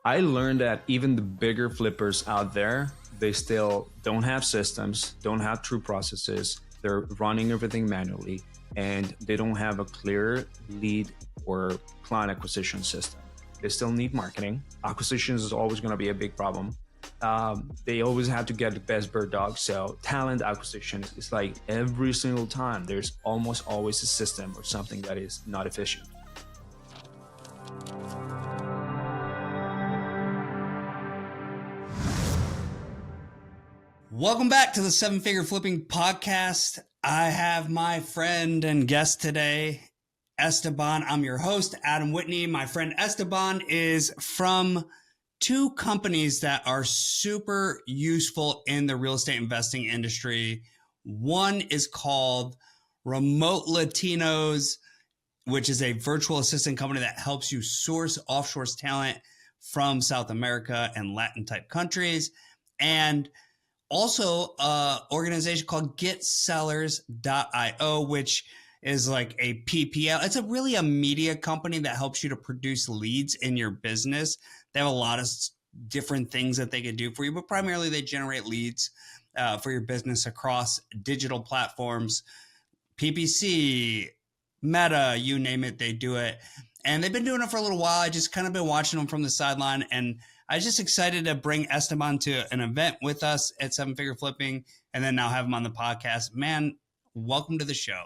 I learned that even the bigger flippers out there, they still don't have systems, don't have true processes. They're running everything manually, and they don't have a clear lead or client acquisition system. They still need marketing. Acquisitions is always going to be a big problem. They always have to get the best bird dog. So talent acquisition is like every single time there's almost always a system or something that is not efficient. Welcome back to the Seven Figure Flipping Podcast. I have my friend and guest today, Esteban. I'm your host, Adam Whitney. My friend Esteban is from two companies that are super useful in the real estate investing industry. One is called Remote Latinos, which is a virtual assistant company that helps you source offshore talent from South America and Latin type countries. And also an organization called GetSellers.io, which is like a PPL. It's really a media company that helps you to produce leads in your business. They have a lot of different things that they can do for you, but primarily they generate leads for your business across digital platforms, PPC, Meta, you name it, they do it. And they've been doing it for a little while. I just kind of been watching them from the sideline, and I was just excited to bring Esteban to an event with us at Seven Figure Flipping, and then now have him on the podcast. Man, welcome to the show.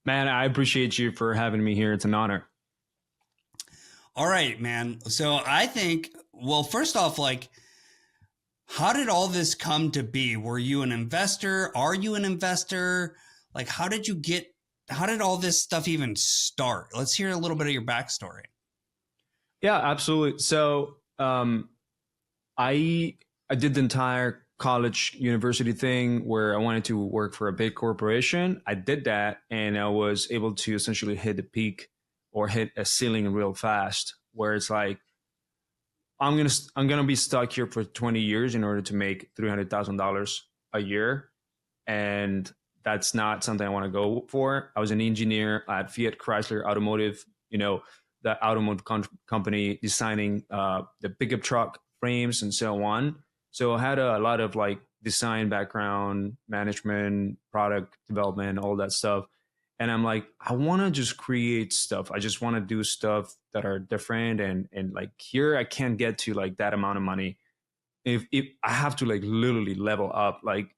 Man, I appreciate you for having me here. It's an honor. All right, man. So I think, well, first off, like, how did all this come to be? Were you an investor? Are you an investor? Like, how did all this stuff even start? Let's hear a little bit of your backstory. Yeah, absolutely. So I did the entire college university thing where I wanted to work for a big corporation. I did that, and I was able to essentially hit the peak or hit a ceiling real fast, where it's like, I'm gonna be stuck here for 20 years in order to make $300,000 a year, and that's not something I want to go for. I was an engineer at Fiat Chrysler Automotive, the automotive company, designing the pickup truck frames and so on. So I had a lot of like design background, management, product development, all that stuff. And I'm like, I want to just create stuff. I just want to do stuff that are different. And like here, I can't get to like that amount of money. If I have to like literally level up like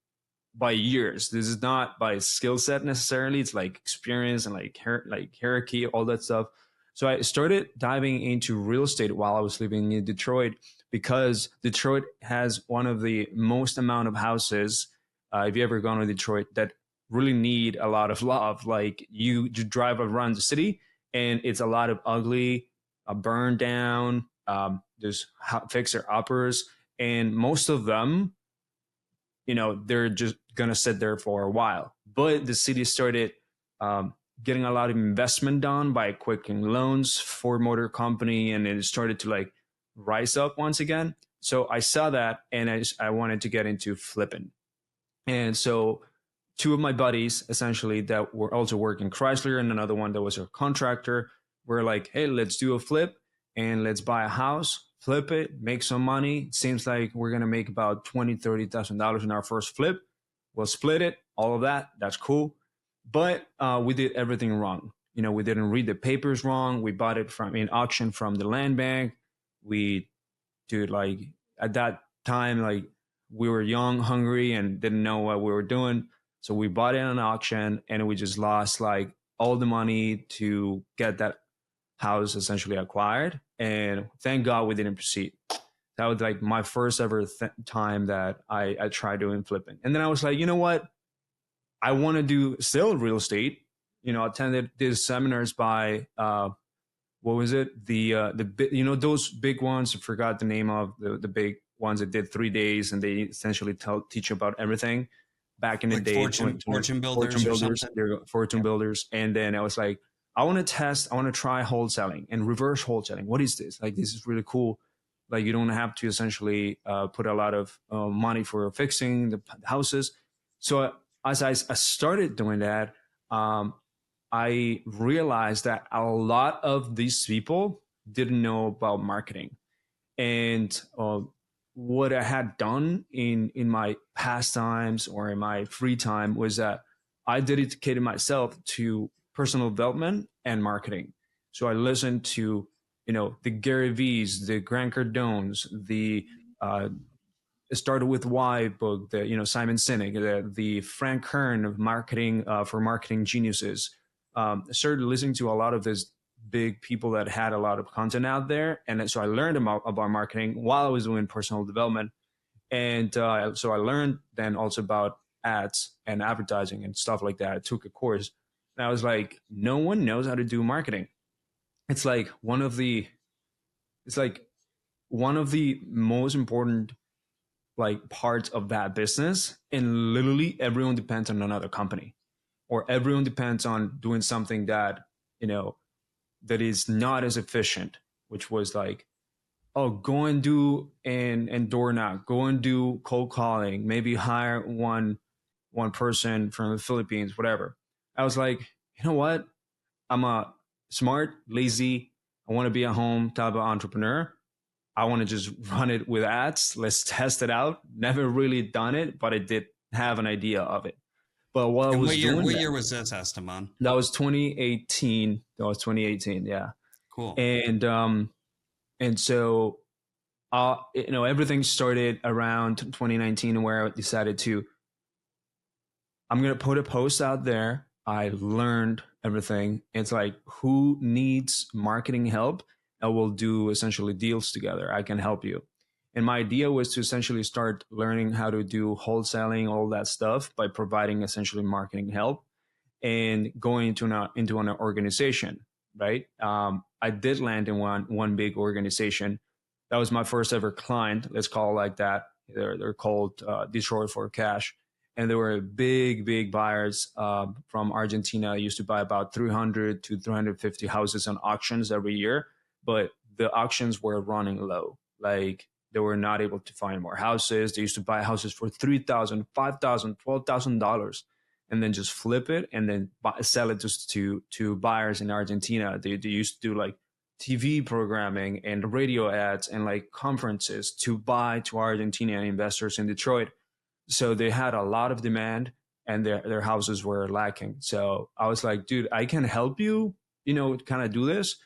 by years. This is not by skill set necessarily. It's like experience and like hierarchy, all that stuff. So I started diving into real estate while I was living in Detroit, because Detroit has one of the most amount of houses, if you ever gone to Detroit, that really need a lot of love. Like you drive around the city and it's a lot of ugly, burned down, there's fixer uppers, and most of them, they're just going to sit there for a while. But the city started getting a lot of investment done by quicken loans for motor company, and it started to like rise up once again. So I saw that, and I wanted to get into flipping. And so two of my buddies, essentially, that were also working Chrysler, and another one that was a contractor, were like, hey, let's do a flip and let's buy a house, flip it, make some money. It seems like we're going to make about $20,000, $30,000 in our first flip. We'll split it, all of that. That's cool. But we did everything wrong. We didn't read the papers wrong. We bought it from an auction from the land bank. We did like at that time, like we were young, hungry, and didn't know what we were doing. So we bought it on auction, and we just lost like all the money to get that house essentially acquired. And thank God we didn't proceed. That was like my first ever time that I tried doing flipping. And then I was like, you know what? I want to do still real estate. Attended these seminars by, what was it? Those big ones, I forgot the name of the big ones that did 3 days, and they essentially teach you about everything back in the day. Fortune builders. Fortune builders. And then I was like, I want to try wholesaling and reverse wholesaling. What is this? Like, this is really cool. Like, you don't have to essentially put a lot of money for fixing the houses. So as I started doing that, I realized that a lot of these people didn't know about marketing. And what I had done in my pastimes or in my free time was that I dedicated myself to personal development and marketing. So I listened to, the Gary V's, the Grant Cardones, the uh, Started with Why book, the Simon Sinek, the Frank Kern of marketing for marketing geniuses. I started listening to a lot of these big people that had a lot of content out there, and so I learned about marketing while I was doing personal development, and so I learned then also about ads and advertising and stuff like that. I took a course, and I was like, no one knows how to do marketing. It's like one of the it's like one of the most important like parts of that business, and literally everyone depends on another company, or everyone depends on doing something that you know that is not as efficient, which was like, oh, go and do and door knock, go and do cold calling, maybe hire one person from the Philippines, whatever. I was like, you know what, I'm a smart, lazy, I want to be at home type of entrepreneur. I want to just run it with ads. Let's test it out. Never really done it, but I did have an idea of it. But while I And was doing what that, year was this, Esteban? that was 2018. That was 2018. Yeah. Cool. And so, everything started around 2019 where I decided to, I'm going to put a post out there. I learned everything. It's like, who needs marketing help? And we'll do essentially deals together. I can help you. And my idea was to essentially start learning how to do wholesaling, all that stuff by providing essentially marketing help and going into an organization, right? I did land in one big organization. That was my first ever client. Let's call it like that. They're called Detroit for Cash, and they were big buyers from Argentina. Used to buy about 300 to 350 houses on auctions every year, but the auctions were running low. Like they were not able to find more houses. They used to buy houses for $3,000, $5,000, $12,000, and then just flip it and then sell it just to buyers in Argentina. They used to do like TV programming and radio ads and like conferences to buy to Argentinian investors in Detroit. So they had a lot of demand and their houses were lacking. So I was like, dude, I can help you, kind of do this.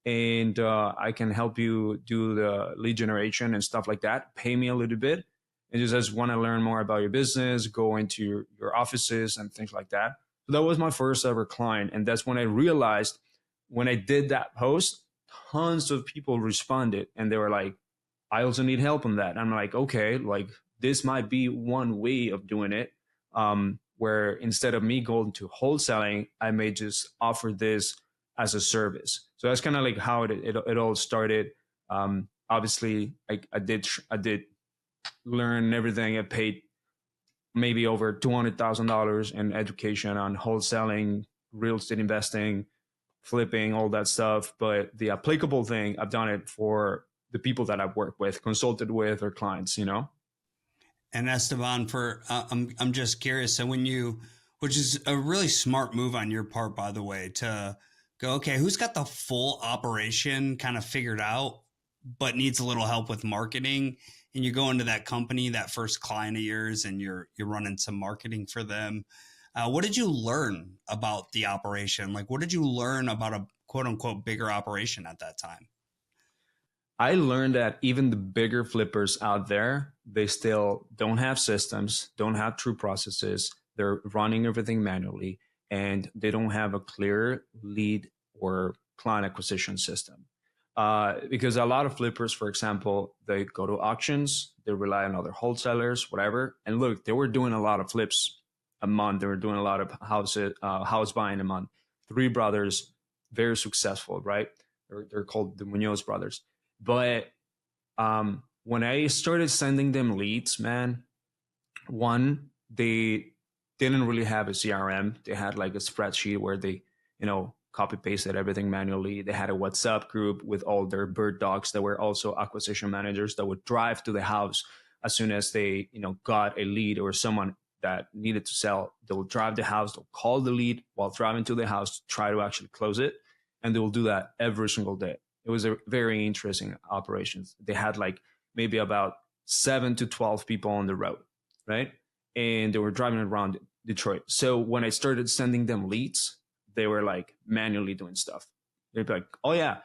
And I can help you do the lead generation and stuff like that. Pay me a little bit. And just want to learn more about your business, go into your offices and things like that. So that was my first ever client. And that's when I realized when I did that post, tons of people responded and they were like, I also need help on that. I'm like, okay, like this might be one way of doing it. Where instead of me going to wholesaling, I may just offer this as a service. So that's kind of like how it all started. Obviously, I did learn everything. I paid maybe over $200,000 in education on wholesaling, real estate investing, flipping, all that stuff. But the applicable thing, I've done it for the people that I've worked with, consulted with, or clients. And Esteban, for I'm just curious. So which is a really smart move on your part, by the way, to go, okay, who's got the full operation kind of figured out, but needs a little help with marketing? And you go into that company, that first client of yours, and you're running some marketing for them. What did you learn about the operation? Like, what did you learn about a quote unquote bigger operation at that time? I learned that even the bigger flippers out there, they still don't have systems, don't have true processes. They're running everything manually, and they don't have a clear lead or client acquisition system. Because a lot of flippers, for example, they go to auctions, they rely on other wholesalers, whatever. And look, they were doing a lot of flips a month. They were doing a lot of house buying a month. Three brothers, very successful, right? They're called the Munoz brothers. But when I started sending them leads, man, one, they didn't really have a CRM. They had like a spreadsheet where they, copy pasted everything manually. They had a WhatsApp group with all their bird dogs that were also acquisition managers that would drive to the house as soon as they, got a lead or someone that needed to sell. They will drive the house, they'll call the lead while driving to the house to try to actually close it. And they will do that every single day. It was a very interesting operations. They had like maybe about 7 to 12 people on the road, right? And they were driving around Detroit. So when I started sending them leads, they were like manually doing stuff. They'd be like, "Oh yeah,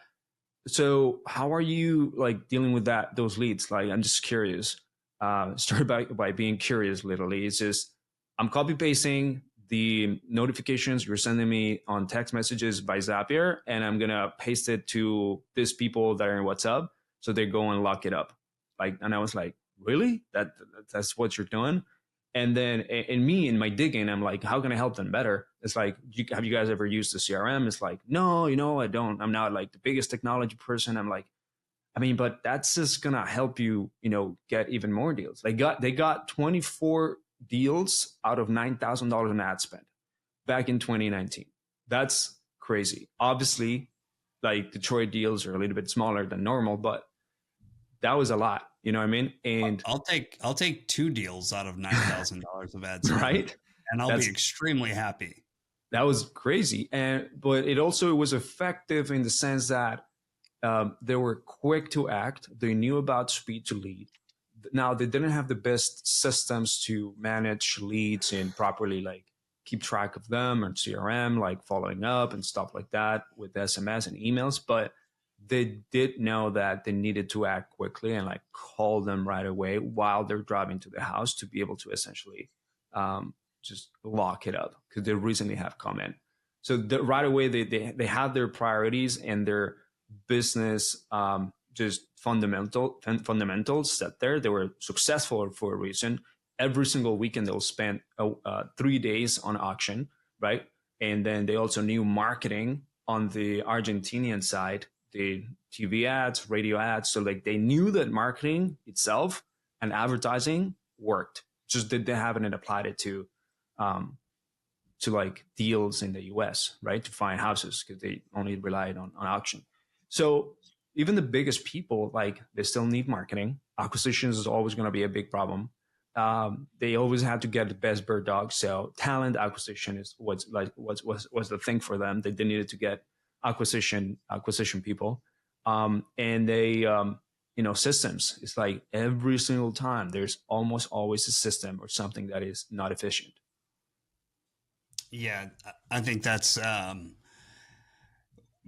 so how are you like dealing with those leads? Like, I'm just curious." Start by being curious. Literally, it's just I'm copy pasting the notifications you're sending me on text messages by Zapier, and I'm gonna paste it to these people that are in WhatsApp, so they go and lock it up. Like, and I was like, really? That's what you're doing? And then in my digging, I'm like, how can I help them better? It's like, have you guys ever used the CRM? It's like, no, I don't. I'm not like the biggest technology person. I'm like, I mean, but that's just gonna help you, get even more deals. They got 24 deals out of $9,000 in ad spend back in 2019. That's crazy. Obviously, like Detroit deals are a little bit smaller than normal, but that was a lot. You know what I mean? And I'll take 2 deals out of $9,000 of ad spend, right, and I'll be that's extremely happy. that was crazy. And but it also was effective in the sense that they were quick to act. They knew about speed to lead. Now they didn't have the best systems to manage leads and properly like keep track of them and CRM, like following up and stuff like that with SMS and emails. But they did know that they needed to act quickly and like call them right away while they're driving to the house to be able to essentially um, just lock it up because they recently have come in. So right away they had their priorities and their business just fundamentals set there. They were successful for a reason. Every single weekend they'll spend 3 days on auction, right? And then they also knew marketing on the Argentinian side, the TV ads, radio ads. So like they knew that marketing itself and advertising worked. Just that they haven't applied it um, to like deals in the US, right? To find houses because they only relied on auction. So even the biggest people, like they still need marketing. Acquisitions is always going to be a big problem. They always have to get the best bird dog. So talent acquisition is what's was the thing for them. They needed to get acquisition people, and they systems. It's like every single time there's almost always a system or something that is not efficient. Yeah, I think that's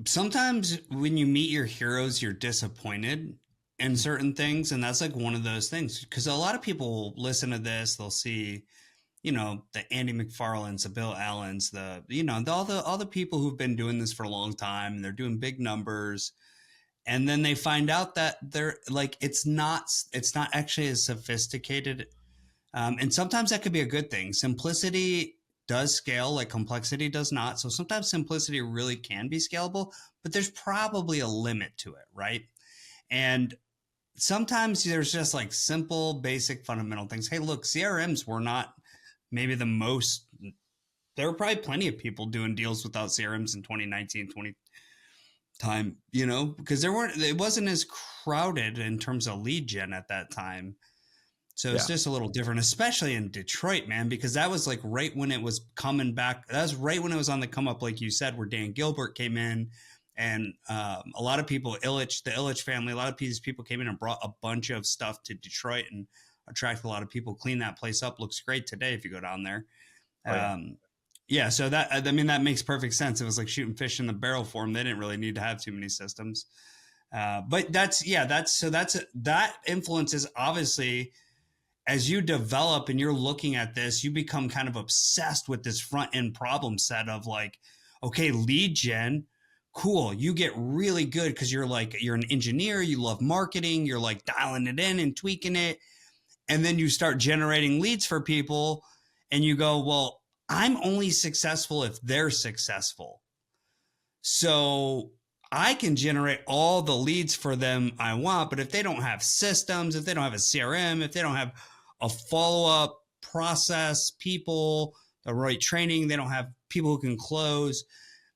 sometimes when you meet your heroes, you're disappointed in certain things. And that's like one of those things because a lot of people listen to this, they'll see, the Andy McFarlanes, the Bill Allens, all the people who've been doing this for a long time and they're doing big numbers. And then they find out that they're like, it's not actually as sophisticated. And sometimes that could be a good thing. Simplicity does scale like complexity does not. So sometimes simplicity really can be scalable, but there's probably a limit to it, right? And sometimes there's just like simple, basic, fundamental things. Hey, look, CRMs were not maybe the most, there were probably plenty of people doing deals without CRMs in 2019, 20 time, because it wasn't as crowded in terms of lead gen at that time. So it's Yeah. just a little different, especially in Detroit, man, because that was like right when it was coming back. That was right when it was on the come up, like you said, where Dan Gilbert came in and a lot of people, the Illich family, a lot of these people came in and brought a bunch of stuff to Detroit and attracted a lot of people, clean that place up. Looks great today if you go down there. Oh, yeah. Yeah, so that makes perfect sense. It was like shooting fish in the barrel for them. They didn't really need to have too many systems. But that influences obviously as you develop and you're looking at this, you become kind of obsessed with this front end problem set of like, okay, lead gen, cool. You get really good because you're an engineer, you love marketing, you're like dialing it in and tweaking it. And then you start generating leads for people and you go, well, I'm only successful if they're successful. So I can generate all the leads for them I want, but if they don't have systems, if they don't have a CRM, if they don't have a follow-up process, people, the right training, they don't have people who can close,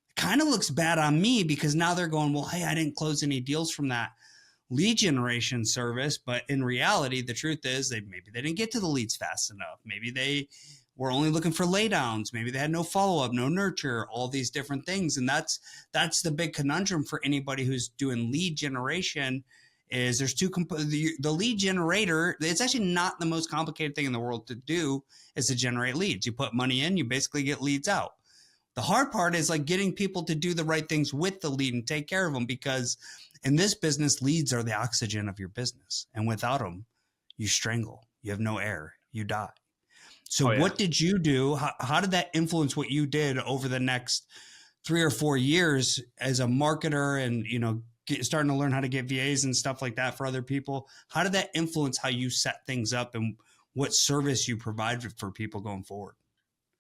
it kind of looks bad on me because now they're going, well, hey, I didn't close any deals from that lead generation service. But in reality, the truth is maybe they didn't get to the leads fast enough. Maybe they were only looking for laydowns. Maybe they had no follow up, no nurture, all these different things. And that's the big conundrum for anybody who's doing lead generation. Is there's the lead generator. It's actually not the most complicated thing in the world to do, is to generate leads. You put money in, you basically get leads out. The hard part is like getting people to do the right things with the lead and take care of them, because in this business, leads are the oxygen of your business. And without them, you strangle, you have no air, you die. So Oh yeah. what did you do? How did that influence what you did over the next 3 or 4 years as a marketer and, starting to learn how to get VAs and stuff like that for other people? How did that influence how you set things up and what service you provide for people going forward?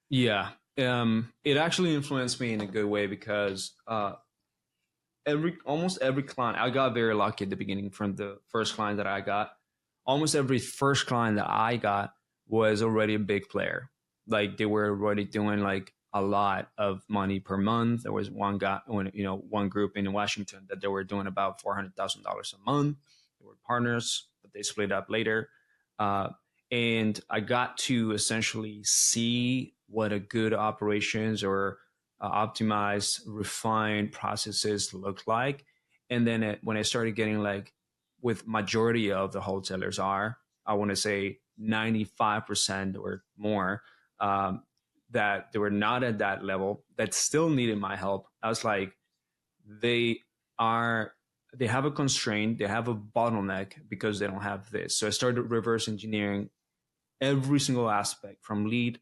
Yeah. It actually influenced me in a good way because almost every client, I got very lucky at the beginning from the first client that I got. Almost every first client that I got was already a big player. Like they were already doing like a lot of money per month. There was one group in Washington that they were doing about $400,000 a month. They were partners, but they split up later. And I got to essentially see what a good operations or optimized, refined processes look like. And then when I started getting like, with majority of the wholesalers are, I want to say 95% or more, that they were not at that level, that still needed my help. I was like, they have a constraint, they have a bottleneck because they don't have this. So I started reverse engineering every single aspect, from lead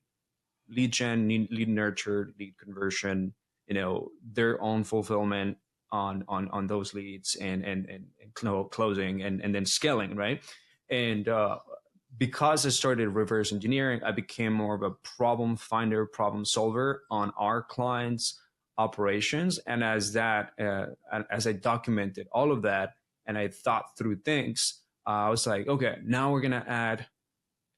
gen, lead nurture, lead conversion, their own fulfillment on those leads, and closing, and then scaling, right? And because I started reverse engineering, I became more of a problem finder, problem solver on our clients' operations. And as I documented all of that and I thought through things, I was like, okay, now we're gonna add,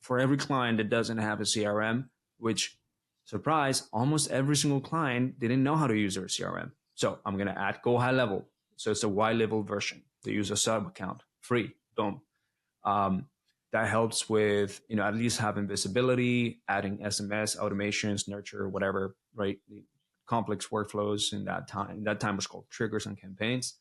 for every client that doesn't have a CRM, which, surprise, almost every single client didn't know how to use their CRM. So I'm going to add Go High Level. So it's a Y level version. They use a sub account, free, boom. That helps with, at least having visibility, adding SMS, automations, nurture, whatever, right? The complex workflows in that time. That time was called triggers and campaigns.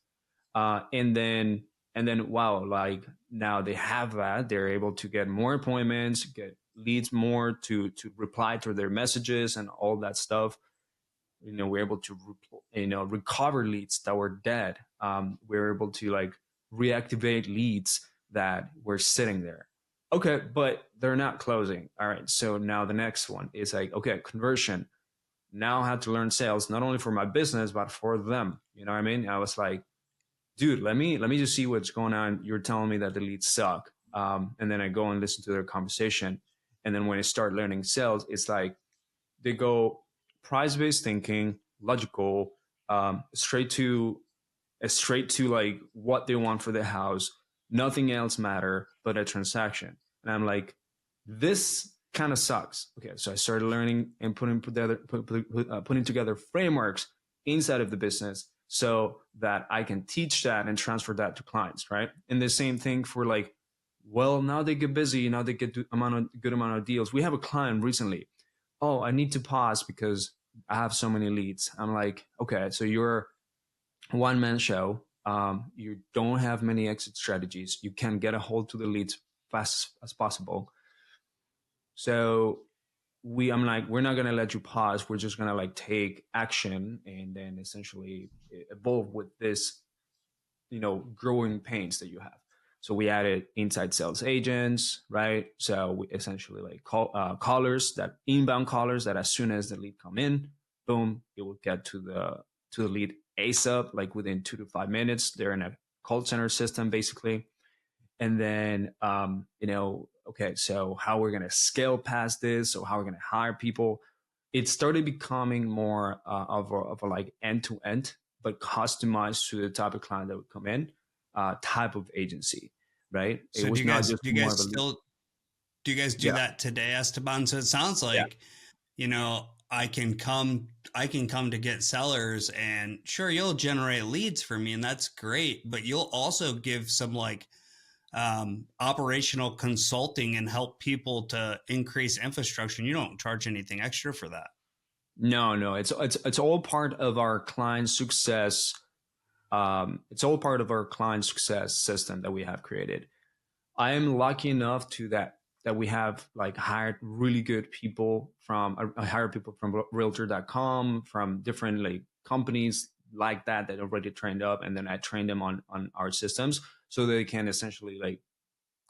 And then, wow, like now they have that, they're able to get more appointments, get leads more to reply to their messages and all that stuff. We're able to recover leads that were dead. We're able to like reactivate leads that were sitting there. Okay, but they're not closing. All right, so now the next one is like, okay, conversion. Now I had to learn sales, not only for my business but for them. You know what I mean? I was like, dude, let me just see what's going on. You're telling me that the leads suck. And then I go and listen to their conversation. And then when I start learning sales, it's like they go price-based thinking, logical, straight to like what they want for the house. Nothing else matter but a transaction. And I'm like, this kind of sucks. Okay, so I started learning and putting together frameworks inside of the business, so that I can teach that and transfer that to clients, right? And the same thing for like, well, now they get busy, now they get good amount of deals. We have a client recently. Oh, I need to pause because I have so many leads. I'm like, okay, so you're a one-man show. You don't have many exit strategies. You can get a hold to the leads fast as possible. So I'm like, we're not going to let you pause. We're just going to like take action and then essentially evolve with this, growing pains that you have. So we added inside sales agents, right? So we essentially like callers, that inbound callers, that as soon as the lead come in, boom, it will get to the lead ASAP, like within 2 to 5 minutes. They're in a call center system basically. And then, okay, so how we're going to scale past this, or how we're going to hire people. It started becoming more of a like end-to-end, but customized to the type of client that would come in, type of agency, right? So it was not just do you guys do that today, Esteban? So it sounds like, I can come to get sellers, and sure, you'll generate leads for me, and that's great, but you'll also give some like operational consulting and help people to increase infrastructure. And you don't charge anything extra for that. No, it's all part of our client success. It's all part of our client success system that we have created. I am lucky enough to that we have like hired really good people from I hired people from realtor.com, from different like companies like that already trained up, and then I trained them on our systems so they can essentially like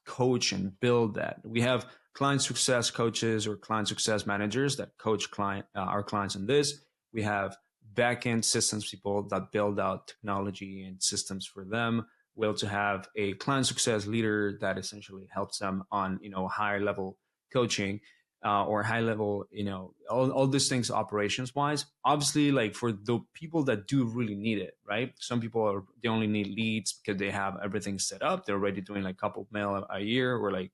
coach and build that. We have client success coaches or client success managers that coach our clients in this. We have backend systems people that build out technology and systems for them. We also have a client success leader that essentially helps them on higher level coaching, or high level, all these things operations wise. Obviously, like for the people that do really need it, right? Some people they only need leads because they have everything set up. They're already doing like a couple of mail a year, or like,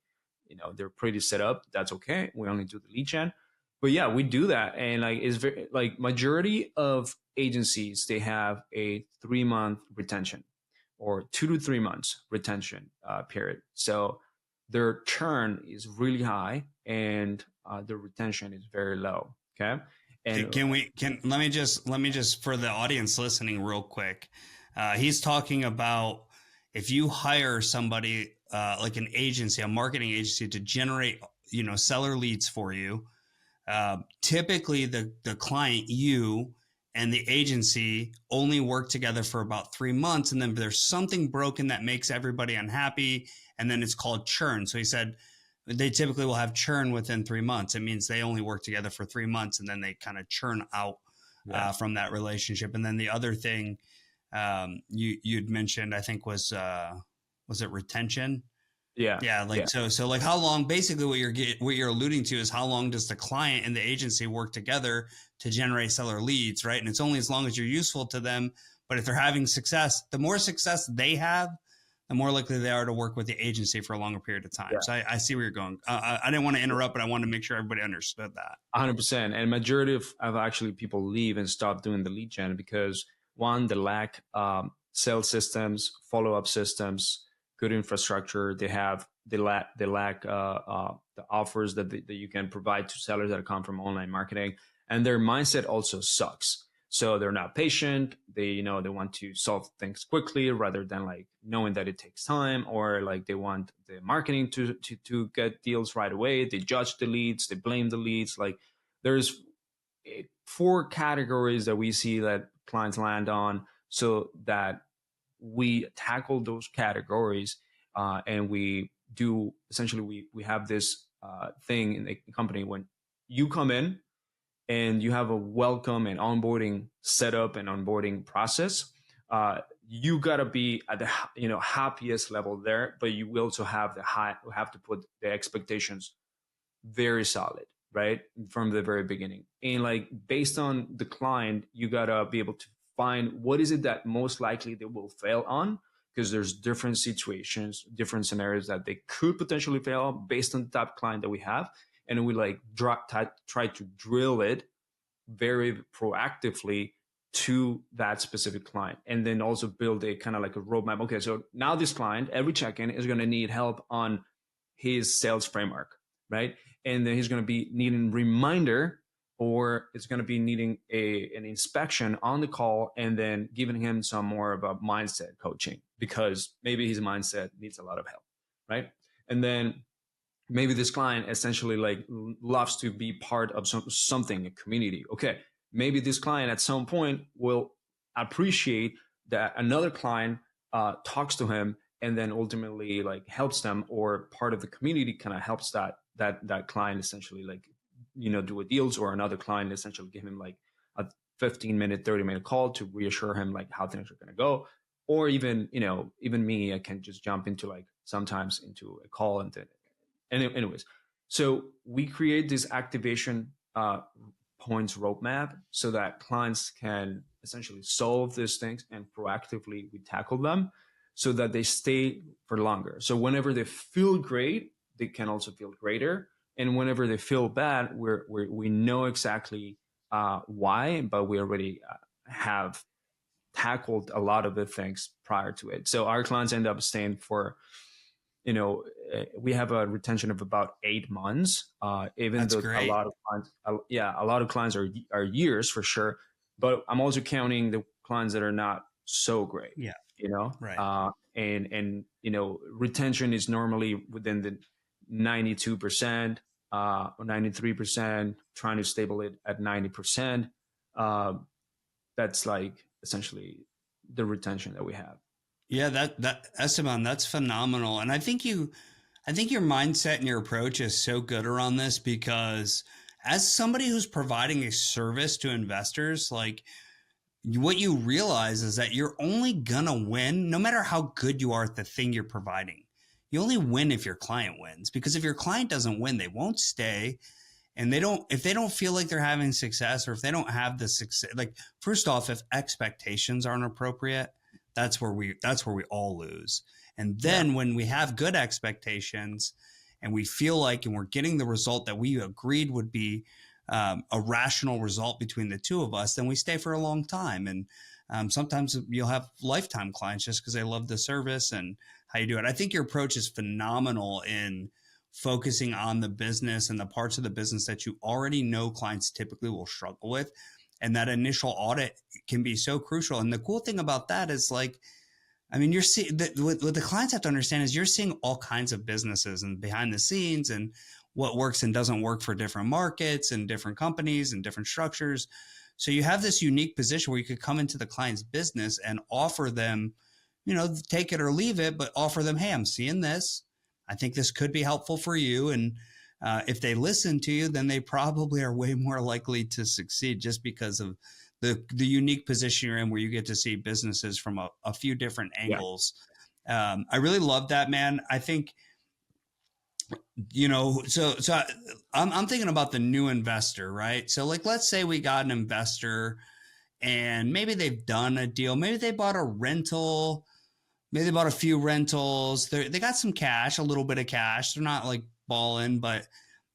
they're pretty set up. That's okay. We only do the lead gen. But yeah, we do that. And like, it's very like majority of agencies, they have a 3 month retention or 2 to 3 months retention period. So their churn is really high, and the retention is very low. Okay. And Can let me just for the audience listening real quick. He's talking about if you hire somebody like an agency, a marketing agency to generate, seller leads for you. Typically the client, you and the agency only work together for about 3 months. And then there's something broken that makes everybody unhappy. And then it's called churn. So he said, they typically will have churn within 3 months. It means they only work together for 3 months, and then they kind of churn out from that relationship. And then the other thing you'd mentioned, I think, was it retention? yeah, Yeah, like yeah, so like how long, basically what you're alluding to is how long does the client and the agency work together to generate seller leads, right? And it's only as long as you're useful to them. But if they're having success, the more success they have, the more likely they are to work with the agency for a longer period of time. yeah. So I see where you're going. I didn't want to interrupt, but I wanted to make sure everybody understood that. 100%. And majority of actually people leave and stop doing the lead gen because one, the lack sales systems, follow up systems, good infrastructure. They lack the offers that you can provide to sellers that come from online marketing, and their mindset also sucks. So they're not patient. They want to solve things quickly rather than like knowing that it takes time, or like they want the marketing to get deals right away. They judge the leads, they blame the leads. Like there's 4 categories that we see that clients land on, so that we tackle those categories, and we do essentially we have this thing in the company. When you come in and you have a welcome and onboarding setup and onboarding process, you gotta be at the happiest level there, but you will also have to put the expectations very solid, right, from the very beginning. And like based on the client, you gotta be able to find what is it that most likely they will fail on, because there's different situations, different scenarios that they could potentially fail based on the type of client that we have. And we like try to drill it very proactively to that specific client, and then also build a kind of like a roadmap. Okay, so now this client, every check-in is going to need help on his sales framework, right? And then he's going to be needing reminder, or it's going to be needing an inspection on the call, and then giving him some more of a mindset coaching because maybe his mindset needs a lot of help, right? And then maybe this client essentially like loves to be part of something, a community. Okay, maybe this client at some point will appreciate that another client talks to him, and then ultimately like helps them, or part of the community kind of helps that client essentially like do a deals, or another client essentially give him like a 15-minute 30-minute call to reassure him like how things are going to go. Or even even me, I can just jump into like sometimes into a call, and then anyways, so we create this activation points roadmap so that clients can essentially solve these things, and proactively we tackle them so that they stay for longer. So whenever they feel great, they can also feel greater. And whenever they feel bad, we know exactly why, but we already have tackled a lot of the things prior to it. So our clients end up staying for we have a retention of about 8 months, even That's though a great. lot of clients, yeah, a lot of clients are years for sure. But I'm also counting the clients that are not so great, Yeah. you know, Right. and retention is normally within the 92% or 93%, trying to stable it at 90%. Uh, that's like essentially the retention that we have. Yeah, that Esteban, that's phenomenal. And I think your mindset and your approach is so good around this because as somebody who's providing a service to investors, like what you realize is that you're only gonna win no matter how good you are at the thing you're providing. You only win if your client wins because if your client doesn't win, they won't stay and they don't if they don't feel like they're having success or if they don't have the success. Like first off, if expectations aren't appropriate, that's where we all lose. And Yeah. then when we have good expectations and we feel like and we're getting the result that we agreed would be a rational result between the two of us, then we stay for a long time. And sometimes you'll have lifetime clients just because they love the service and how you do it. I think your approach is phenomenal in focusing on the business and the parts of the business that you already know clients typically will struggle with. And that initial audit can be so crucial. And the cool thing about that is like, I mean, you're seeing what the clients have to understand is you're seeing all kinds of businesses and behind the scenes and what works and doesn't work for different markets and different companies and different structures. So you have this unique position where you could come into the client's business and offer them, take it or leave it, but offer them, hey, I'm seeing this. I think this could be helpful for you. And if they listen to you, then they probably are way more likely to succeed just because of the unique position you're in where you get to see businesses from a few different Yeah. angles. I really love that, man. I think, I'm thinking about the new investor, right? So like, let's say we got an investor and maybe they've done a deal. Maybe they bought a rental. Maybe they bought a few rentals. They got some cash, a little bit of cash. They're not like balling, but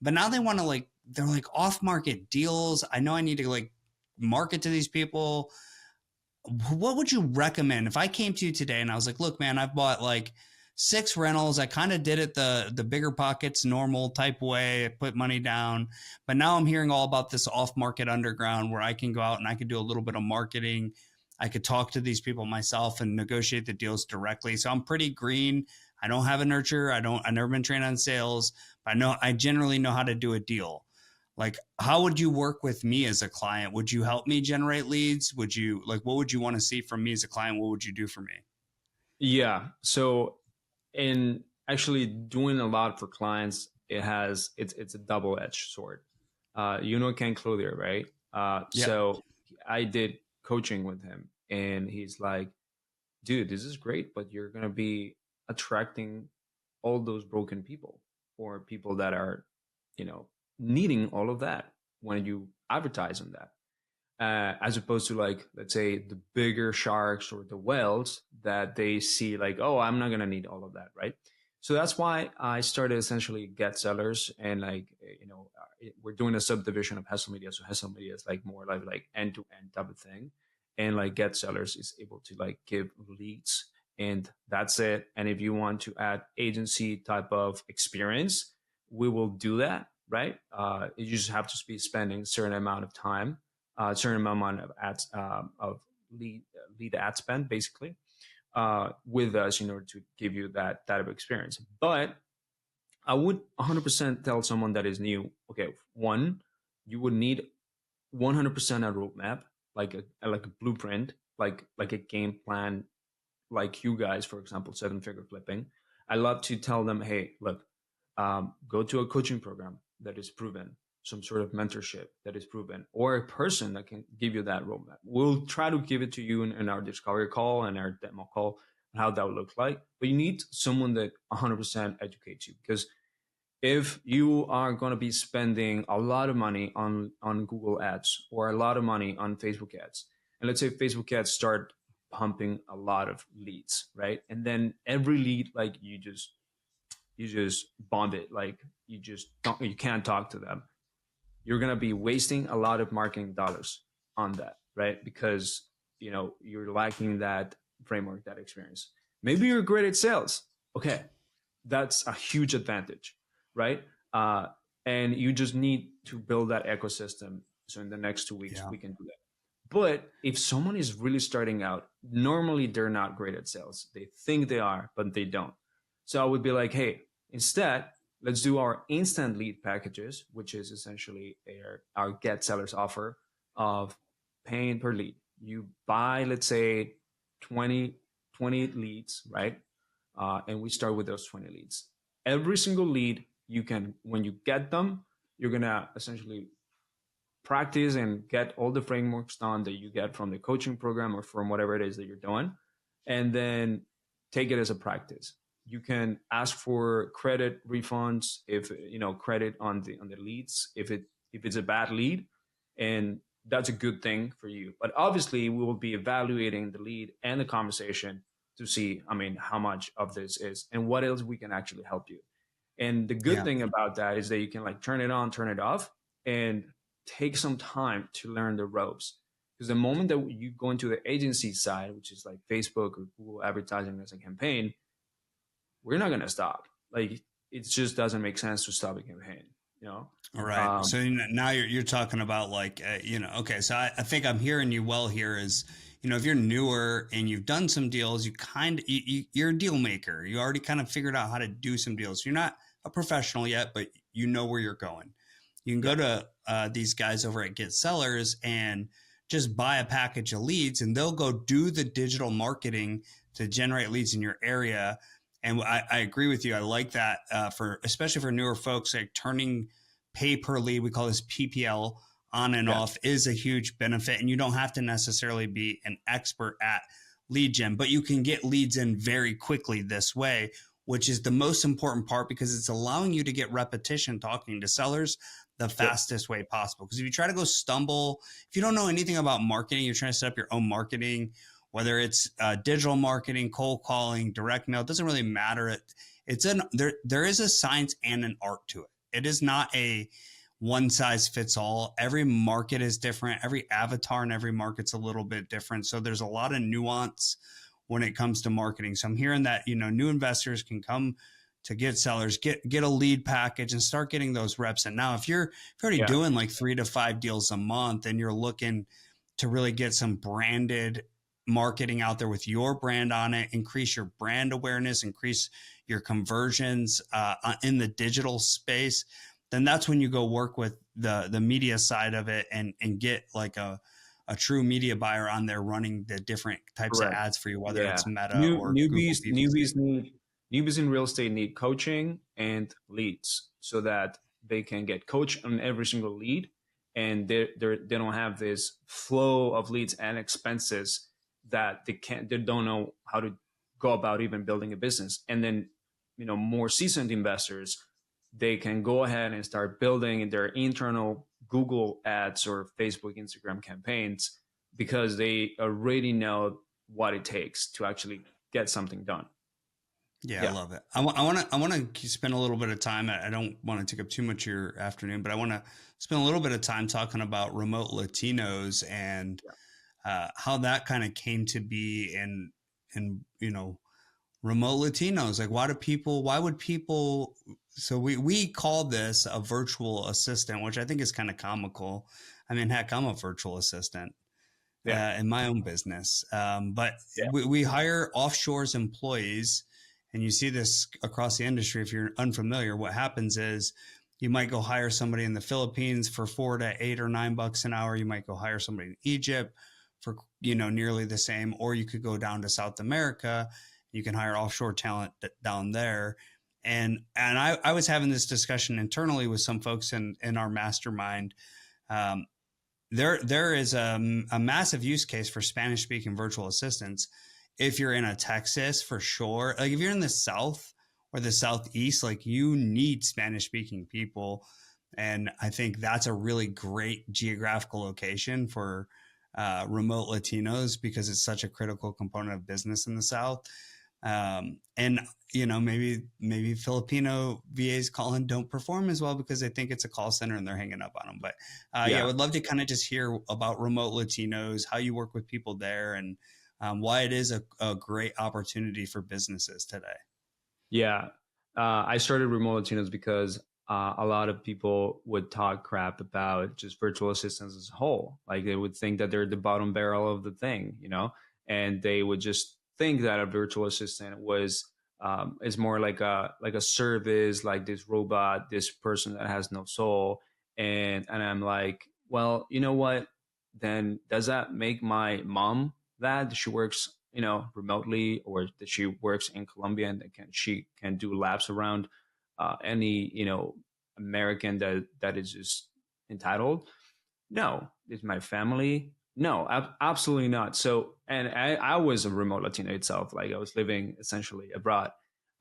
now they want to like they're like off market deals. I know I need to like market to these people. What would you recommend if I came to you today and I was like, look, man, I've bought like 6 rentals. I kind of did it the bigger pockets, normal type way. I put money down, but now I'm hearing all about this off market underground where I can go out and I could do a little bit of marketing. I could talk to these people myself and negotiate the deals directly. So I'm pretty green. I don't have a nurture. I've never been trained on sales, but I generally know how to do a deal. Like, how would you work with me as a client? Would you help me generate leads? Would you like, what would you want to see from me as a client? What would you do for me? Yeah. So in actually doing a lot for clients, it's a double edged sword. Ken Clothier, right? Yeah. So I did coaching with him, and he's like, "Dude, this is great, but you're gonna be attracting all those broken people or people that are, you know, needing all of that when you advertise on that." As opposed to like let's say the bigger sharks or the whales that they see like, oh, I'm not gonna need all of that, right? So that's why I started essentially get sellers, and like we're doing a subdivision of Hustle Media. So Hustle Media is like more like end to end type of thing, and like get sellers is able to like give leads, and that's it. And if you want to add agency type of experience, we will do that, right? You just have to be spending a certain amount of time, a certain amount of ads, of lead ad spend, basically, with us in order to give you that type of experience. But I would 100% tell someone that is new, okay, one, you would need 100% a roadmap, like a blueprint, like a game plan, like you guys, for example, seven figure flipping. I love to tell them, hey, look, go to a coaching program that is proven, some sort of mentorship that is proven, or a person that can give you that roadmap. We'll try to give it to you in our discovery call and our demo call, how that would look like. But you need someone that 100% educates you, because if you are going to be spending a lot of money on Google ads or a lot of money on Facebook ads, and let's say Facebook ads start pumping a lot of leads, right? And then every lead, like you just bomb it, like you can't talk to them. You're going to be wasting a lot of marketing dollars on that, right? Because you're lacking that framework, that experience. Maybe you're great at sales. Okay, That's a huge advantage, right? Uh, and you just need to build that ecosystem. So in the next 2 weeks, Yeah. we can do that. But if someone is really starting out, normally they're not great at sales. They think they are, but they don't. So I would be like, hey, instead, let's do our instant lead packages, which is essentially our get sellers offer of paying per lead. You buy, let's say, 20, 20 leads, right? And we start with those 20 leads. Every single lead, you can, when you get them, you're going to essentially practice and get all the frameworks done that you get from the coaching program or from whatever it is that you're doing, and then take it as a practice. You can ask for credit refunds if credit on the leads if it's a bad lead, and that's a good thing for you. But obviously, we will be evaluating the lead and the conversation to see, I mean, how much of this is and what else we can actually help you. And the good Yeah. thing about that is that you can like turn it on, turn it off, and take some time to learn the ropes. Because the moment that you go into the agency side, which is like Facebook or Google advertising as a campaign, we're not going to stop. Like it just doesn't make sense to stop a campaign, you know? All right. Um, So now you're talking about like, okay. So I think I'm hearing you well here is, if you're newer and you've done some deals, you're a deal maker. You already kind of figured out how to do some deals. You're not a professional yet, but you know where you're going. You can go yeah, to these guys over at Get Sellers and just buy a package of leads, and they'll go do the digital marketing to generate leads in your area. And I agree with you. I like that especially for newer folks, like turning pay per lead, we call this PPL, on and yeah, off is a huge benefit. And you don't have to necessarily be an expert at lead gen, but you can get leads in very quickly this way, which is the most important part because it's allowing you to get repetition talking to sellers the yep, fastest way possible. Because if you try to go stumble, if you don't know anything about marketing, you're trying to set up your own marketing, whether it's digital marketing, cold calling, direct mail, it doesn't really matter. There is a science and an art to it. It is not a one size fits all. Every market is different. Every avatar in every market's a little bit different. So there's a lot of nuance when it comes to marketing. So I'm hearing that, new investors can come to Get Sellers, get a lead package and start getting those reps. And now if you're already yeah, doing like 3 to 5 deals a month and you're looking to really get some branded marketing out there with your brand on it, increase your brand awareness, increase your conversions in the digital space, then that's when you go work with the media side of it and get like a true media buyer on there running the different types of correct. ads for you, whether Yeah. it's Meta New or Google PPC. newbies in real estate need coaching and leads so that they can get coached on every single lead, and they don't have this flow of leads and expenses that they don't know how to go about even building a business. And then more seasoned investors, they can go ahead and start building their internal Google ads or Facebook, Instagram campaigns because they already know what it takes to actually get something done. Yeah, I Yeah. love it. I want to spend a little bit of time. I don't want to take up too much of your afternoon, but I want to spend a little bit of time talking about remote Latinos and how that kind of came to be, and remote Latinos. Like, why would people, so we call this a virtual assistant, which I think is kind of comical. I mean, heck, I'm a virtual assistant Yeah. in my own business. But Yeah. we hire offshores employees, and you see this across the industry. If you're unfamiliar, what happens is you might go hire somebody in the Philippines for $4 to $8 or $9 an hour. You might go hire somebody in Egypt for, nearly the same, or you could go down to South America. You can hire offshore talent down there. And I was having this discussion internally with some folks in our mastermind. Um, there is a massive use case for Spanish speaking virtual assistants. If you're in a Texas, for sure, like if you're in the South or the Southeast, like you need Spanish speaking people. And I think that's a really great geographical location for remote Latinos because it's such a critical component of business in the South. And maybe Filipino VAs calling don't perform as well because they think it's a call center and they're hanging up on them. But yeah, I Yeah. would love to kind of just hear about remote Latinos, how you work with people there, and why it is a great opportunity for businesses today. Yeah. I started Remote Latinos because a lot of people would talk crap about just virtual assistants as a whole. Like they would think that they're the bottom barrel of the thing, and they would just think that a virtual assistant was is more like a service, like this robot, this person that has no soul. And I'm like, well, you know what? Then does that make my mom that she works remotely, or that she works in Colombia and she can do labs around any American that is just entitled? No. Is my family? No, absolutely not. So, and I was a remote Latino itself. Like I was living essentially abroad.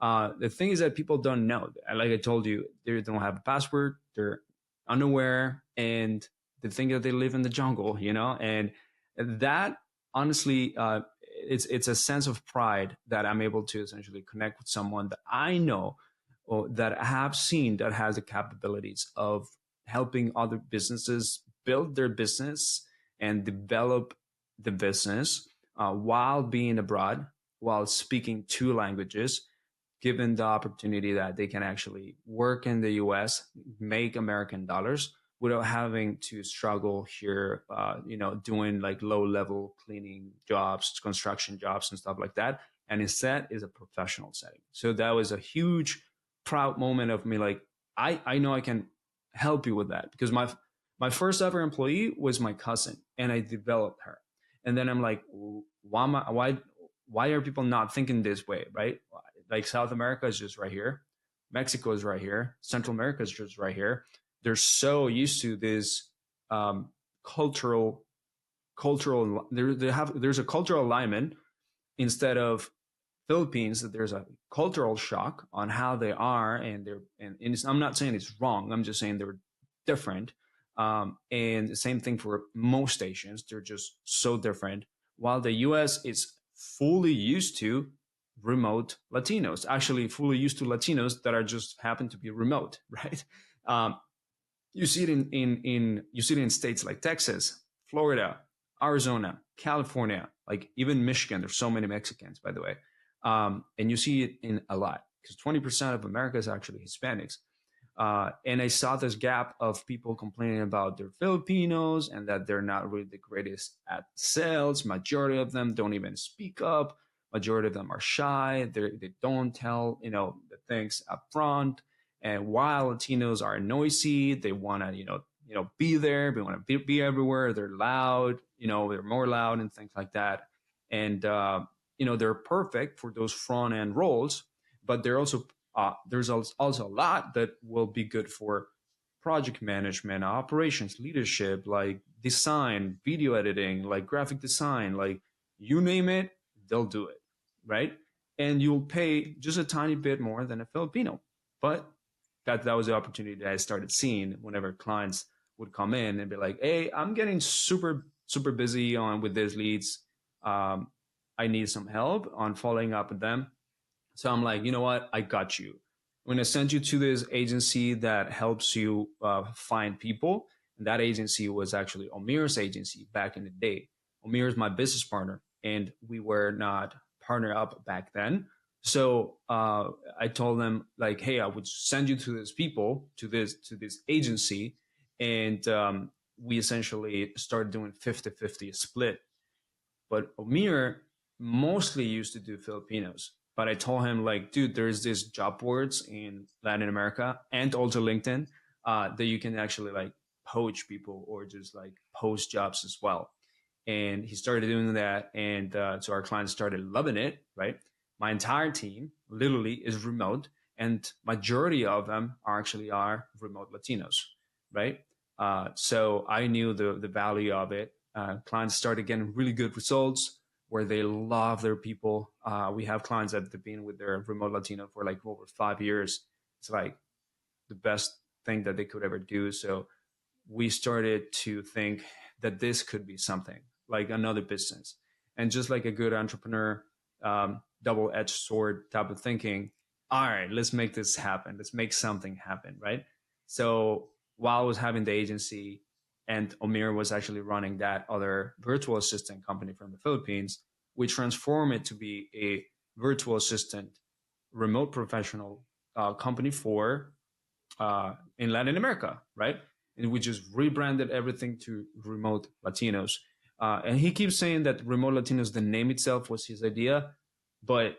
The thing is that people don't know. Like I told you, they don't have a passport. They're unaware, and they think that they live in the jungle. And that honestly, it's a sense of pride that I'm able to essentially connect with someone that I know, or that I have seen, that has the capabilities of helping other businesses build their business and develop the business while being abroad, while speaking two languages, given the opportunity that they can actually work in the US, make American dollars without having to struggle here, doing like low level cleaning jobs, construction jobs, and stuff like that. And instead is a professional setting. So that was a huge, proud moment of me. Like, I know I can help you with that, because my first ever employee was my cousin, and I developed her. And then I'm like, why are people not thinking this way, right? Like South America is just right here, Mexico is right here, Central America is just right here. They're so used to this um, cultural there's a cultural alignment. Instead of Philippines, that there's a cultural shock on how they are, and I'm not saying it's wrong. I'm just saying they're different. And the same thing for most Asians; they're just so different. While the U.S. is fully used to remote Latinos, actually fully used to Latinos that are just happen to be remote, right? Um, you see it in states like Texas, Florida, Arizona, California, like even Michigan. There's so many Mexicans, by the way, and you see it in a lot, because 20% of America is actually Hispanics. And I saw this gap of people complaining about their Filipinos and that they're not really the greatest at sales. Majority of them don't even speak up. Majority of them are shy. They don't tell the things up front. And while Latinos are noisy, they want to be there. They want to be everywhere. They're loud. They're more loud and things like that. And they're perfect for those front end roles, but they're also there's also a lot that will be good for project management, operations, leadership, like design, video editing, like graphic design, like you name it, they'll do it, right? And you'll pay just a tiny bit more than a Filipino. But that was the opportunity that I started seeing whenever clients would come in and be like, "Hey, I'm getting super super busy on with these leads. Um, I need some help on following up with them." So I'm like, you know what? I got you. I'm going to send you to this agency that helps you find people. And that agency was actually Omir's agency back in the day. Omir is my business partner, and we were not partner up back then. So I told them like, hey, I would send you to this people to this agency, and we essentially started doing 50-50 split. But Omir mostly used to do Filipinos. But I told him like, dude, there's these job boards in Latin America and also LinkedIn that you can actually like poach people or just like post jobs as well. And he started doing that, and so our clients started loving it. Right, my entire team literally is remote, and majority of them are remote Latinos. Right, so I knew the value of it. Clients started getting really good results where they love their people. We have clients that have been with their remote Latino for like over 5 years. It's like the best thing that they could ever do. So we started to think that this could be something like another business. And just like a good entrepreneur, double-edged sword type of thinking, all right, let's make this happen. Let's make something happen, right? So while I was having the agency and Omir was actually running that other virtual assistant company from the Philippines, we transformed it to be a virtual assistant, remote professional company for in Latin America, right? And we just rebranded everything to Remote Latinos. And he keeps saying that Remote Latinos, the name itself was his idea, but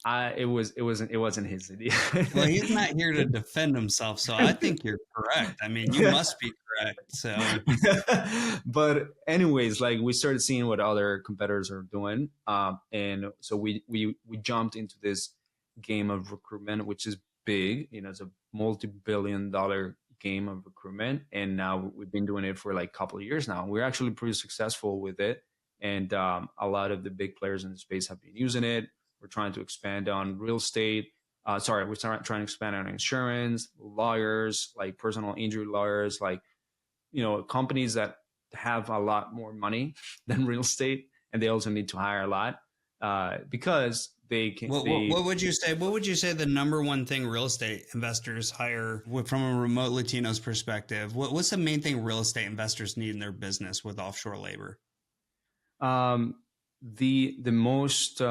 it wasn't his idea. Well, he's not here to defend himself, so I think you're correct. I mean, you must be correct. So But anyways, like we started seeing what other competitors are doing, and so we jumped into this game of recruitment, which is big. It's a multi-billion-dollar game of recruitment, and now we've been doing it for like a couple of years now. We're actually pretty successful with it, and a lot of the big players in the space have been using it. We're trying to expand on real estate. We're trying to expand on insurance, lawyers, like personal injury lawyers, like companies that have a lot more money than real estate, and they also need to hire a lot because they can. what would you say? What would you say the number one thing real estate investors hire from a remote Latino's perspective? What's the main thing real estate investors need in their business with offshore labor? The most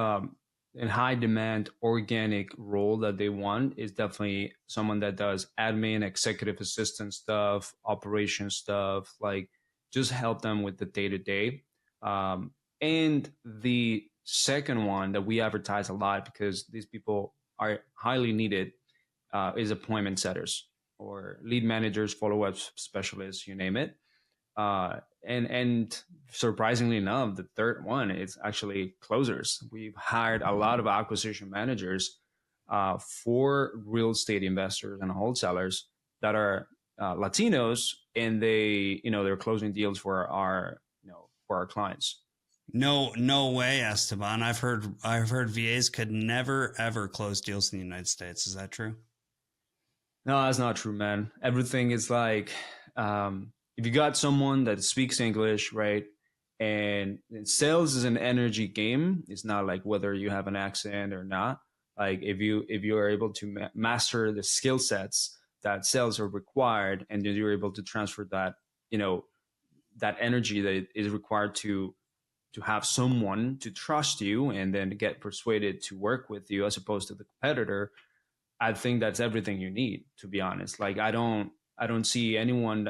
in high demand organic role that they want is definitely someone that does admin, executive assistant stuff, operation stuff, like just help them with the day to day. And the second one that we advertise a lot because these people are highly needed is appointment setters or lead managers, follow up specialists, you name it. And surprisingly enough, the third one is actually closers. We've hired a lot of acquisition managers for real estate investors and wholesalers that are Latinos, and they're closing deals for our clients. No way, Esteban. I've heard VAs could never ever close deals in the United States. Is that true? No, that's not true, man. Everything is like if you got someone that speaks English, right? And sales is an energy game. It's not like whether you have an accent or not. Like if you are able to master the skill sets that sales are required, and then you're able to transfer that, that energy that is required to have someone to trust you and then get persuaded to work with you as opposed to the competitor. I think that's everything you need, to be honest. Like I don't see anyone.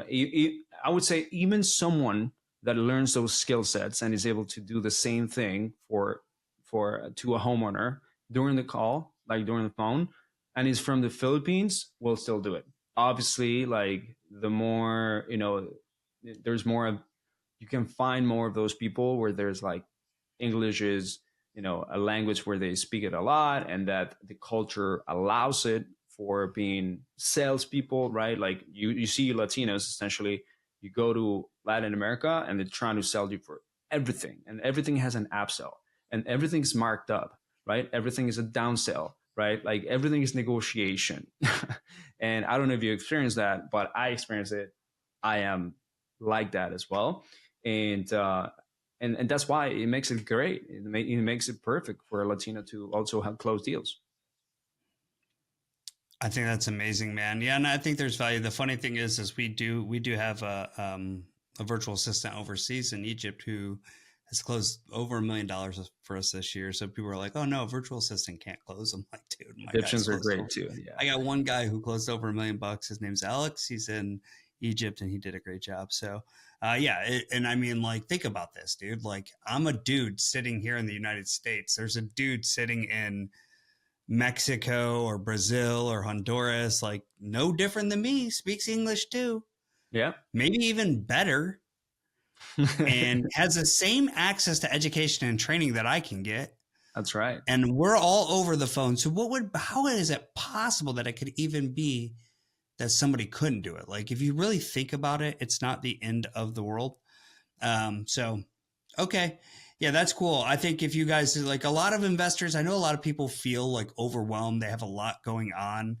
I would say even someone that learns those skill sets and is able to do the same thing for to a homeowner during the call, like during the phone, and is from the Philippines, will still do it. Obviously, like the more there's more of you can find more of those people where there's like English is a language where they speak it a lot, and that the culture allows it for being salespeople, right? Like you see Latinos essentially, you go to Latin America and they're trying to sell you for everything, and everything has an upsell, and everything's marked up, right? Everything is a downsell, right? Like everything is negotiation. And I don't know if you experience that, but I experience it. I am like that as well, and that's why it makes it great. It makes it perfect for a Latino to also have close deals. I think that's amazing, man. Yeah, and I think there's value. The funny thing is we do have a virtual assistant overseas in Egypt who has closed over $1 million for us this year. So people are like, "Oh no, virtual assistant can't close." I'm like, dude, my guy's Egyptians are closed great over. too. Yeah, I got one guy who closed over $1 million. His name's Alex. He's in Egypt and he did a great job. So and I mean, like, think about this, dude. Like, I'm a dude sitting here in the United States. There's a dude sitting in Mexico or Brazil or Honduras, like no different than me, speaks English too, yeah. maybe even better, and has the same access to education and training that I can get. That's right. And we're all over the phone. So how is it possible that it could even be that somebody couldn't do it? Like, if you really think about it, it's not the end of the world. So, okay. Yeah, that's cool. I think if you guys, like, a lot of investors, I know a lot of people feel like overwhelmed. They have a lot going on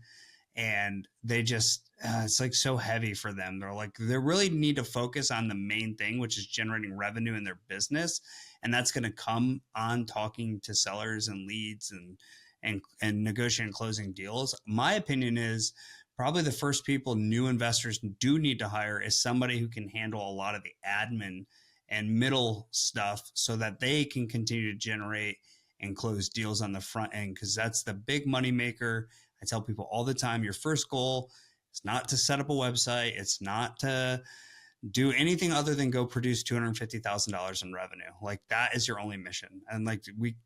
and they just, it's like so heavy for them. They're like, they really need to focus on the main thing, which is generating revenue in their business. And that's going to come on talking to sellers and leads and negotiating and closing deals. My opinion is probably the first people new investors do need to hire is somebody who can handle a lot of the admin and middle stuff so that they can continue to generate and close deals on the front end, because that's the big money maker. I tell people all the time, your first goal is not to set up a website. It's not to do anything other than go produce $250,000 in revenue. Like that is your only mission. And like we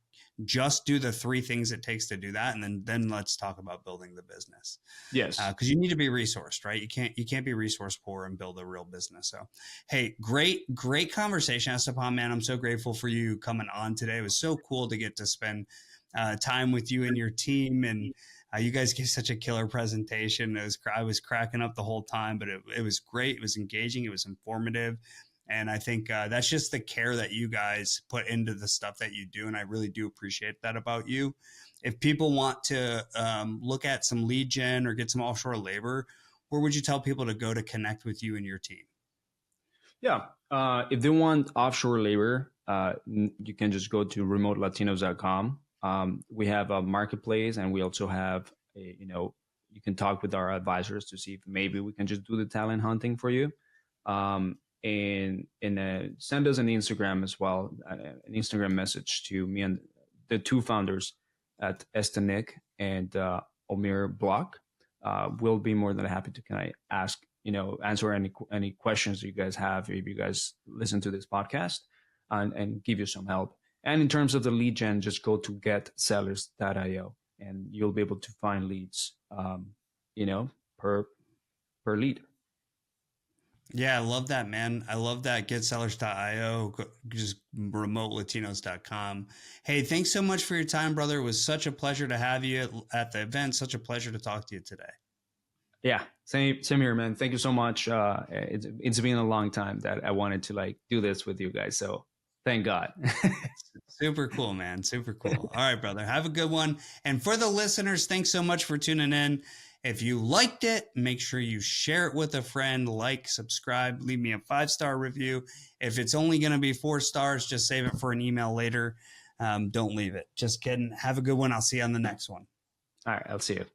just do the 3 things it takes to do that. And then let's talk about building the business. Yes. Cause you need to be resourced, right? You can't be resource poor and build a real business. So, hey, great conversation, Esteban, man. I'm so grateful for you coming on today. It was so cool to get to spend time with you and your team, and you guys gave such a killer presentation. I was cracking up the whole time, but it was great. It was engaging. It was informative. And I think that's just the care that you guys put into the stuff that you do. And I really do appreciate that about you. If people want to look at some lead gen or get some offshore labor, where would you tell people to go to connect with you and your team? Yeah. If they want offshore labor, you can just go to remotelatinos.com. We have a marketplace, and we also have you can talk with our advisors to see if maybe we can just do the talent hunting for you. And send us an Instagram as well, an Instagram message to me and the 2 founders at Estanik and Omir Block. We'll be more than happy to answer any questions that you guys have if you guys listen to this podcast, and give you some help. And in terms of the lead gen, just go to getsellers.io and you'll be able to find leads, per lead. Yeah, I love that, man. I love that. Getsellers.io, just remotelatinos.com. Hey, thanks so much for your time, brother. It was such a pleasure to have you at the event. Such a pleasure to talk to you today. Yeah, same here, man. Thank you so much. It's been a long time that I wanted to do this with you guys. So thank God. Super cool, man. Super cool. All right, brother. Have a good one. And for the listeners, thanks so much for tuning in. If you liked it, make sure you share it with a friend, subscribe, leave me a 5-star review. If it's only going to be 4 stars, just save it for an email later. Don't leave it. Just kidding. Have a good one. I'll see you on the next one. All right. I'll see you.